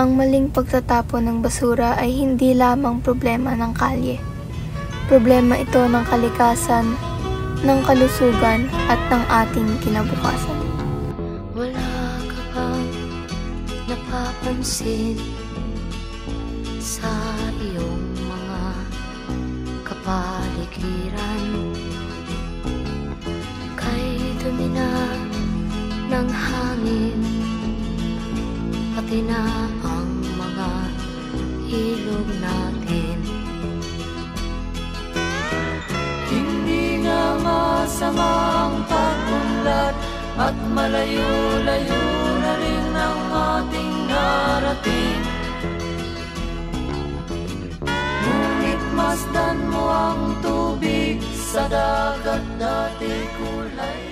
Ang maling pagtatapon ng basura ay hindi lamang problema ng kalye. Problema ito ng kalikasan, ng kalusugan at ng ating kinabukasan. Wala ka bang napapansin sa iyong mga kapaligiran? Kay dumi na ng hangin, pati na ang mga ilog natin. Hindi nga masama ang pag-unlad at malayo-layo na rin ang ating narating. Ngunit masdan mo ang tubig sa dagat, dati kulay